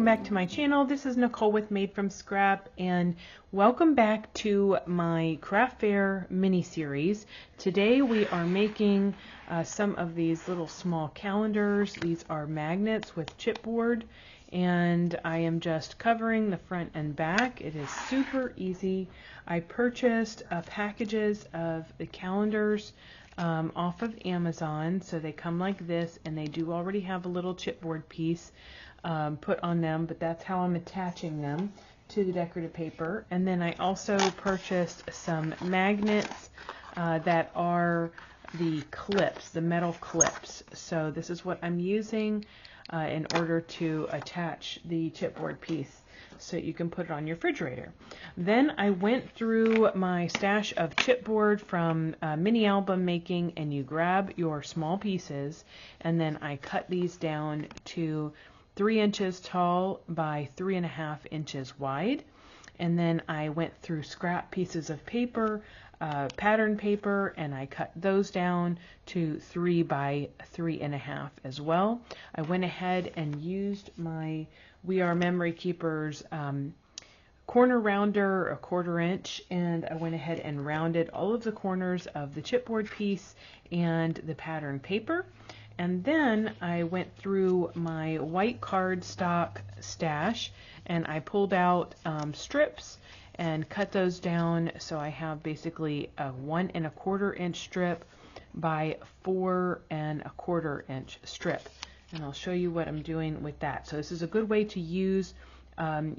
back to my channel. This is Nicole with Made from Scrap, and welcome back to my craft fair mini series. Today we are making some of these little small calendars. These are magnets with chipboard, and I am just covering the front and back. It is super easy. I purchased packages of the calendars off of Amazon, so they come like this, and they do already have a little chipboard piece put on them, but that's how I'm attaching them to the decorative paper. And then I also purchased some magnets that are the clips, the metal clips. So this is what I'm using in order to attach the chipboard piece so you can put it on your refrigerator. Then I went through my stash of chipboard from mini album making, and you grab your small pieces, and then I cut these down to 3 inches tall by 3.5 inches wide. And then I went through scrap pieces of paper, pattern paper, and I cut those down to 3 by 3.5 as well. I went ahead and used my We Are Memory Keepers corner rounder, a 1/4 inch, and I went ahead and rounded all of the corners of the chipboard piece and the pattern paper. And then I went through my white cardstock stash, and I pulled out strips and cut those down, so I have basically a 1 1/4 inch strip by 4 1/4 inch strip. And I'll show you what I'm doing with that. So this is a good way to use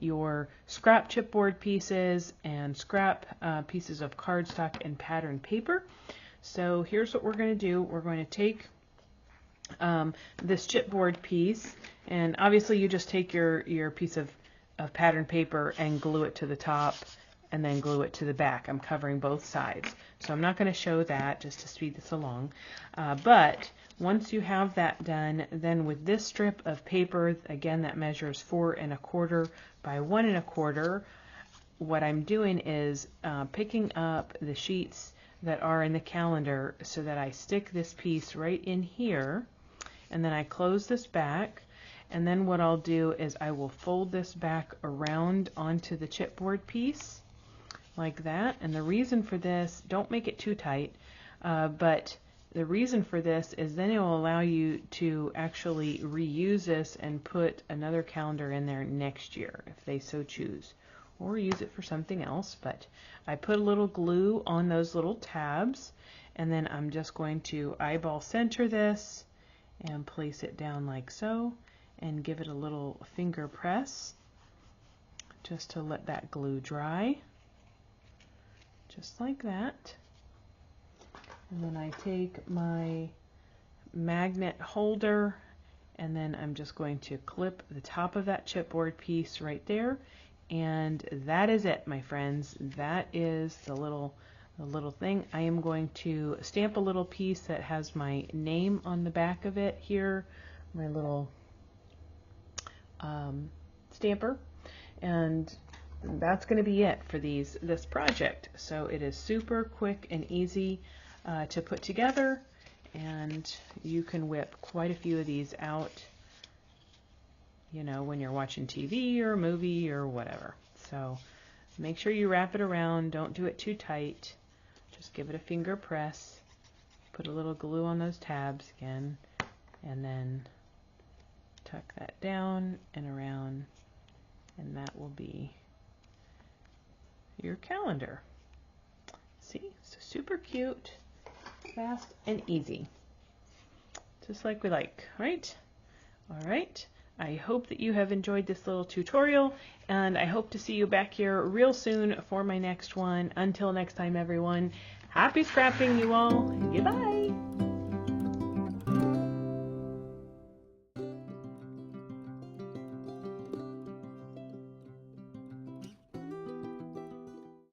your scrap chipboard pieces and scrap pieces of cardstock and pattern paper. So here's what we're going to do. We're going to take this chipboard piece, and obviously you just take your piece of pattern paper and glue it to the top and then glue it to the back. I'm covering both sides, so I'm not going to show that, just to speed this along. But once you have that done, then with this strip of paper, again that measures 4 1/4 by 1 1/4, what I'm doing is picking up the sheets that are in the calendar so that I stick this piece right in here, and then I close this back, and then what I'll do is I will fold this back around onto the chipboard piece like that. And the reason for this, don't make it too tight, but the reason for this is then it will allow you to actually reuse this and put another calendar in there next year if they so choose, or use it for something else. But I put a little glue on those little tabs, and then I'm just going to eyeball center this and place it down like so, and give it a little finger press just to let that glue dry, just like that. And then I take my magnet holder, and then I'm just going to clip the top of that chipboard piece right there. And that is it, my friends. That is the little thing. I am going to stamp a little piece that has my name on the back of it here, my little stamper, and that's going to be it for this project. So it is super quick and easy to put together, and you can whip quite a few of these out, you know, when you're watching TV or a movie or whatever. So make sure you wrap it around. Don't do it too tight. Just give it a finger press. Put a little glue on those tabs again, and then tuck that down and around, and that will be your calendar. See, so super cute, fast and easy, just like we like, right? All right. I hope that you have enjoyed this little tutorial, and I hope to see you back here real soon for my next one. Until next time, everyone, happy scrapping, you all. Goodbye.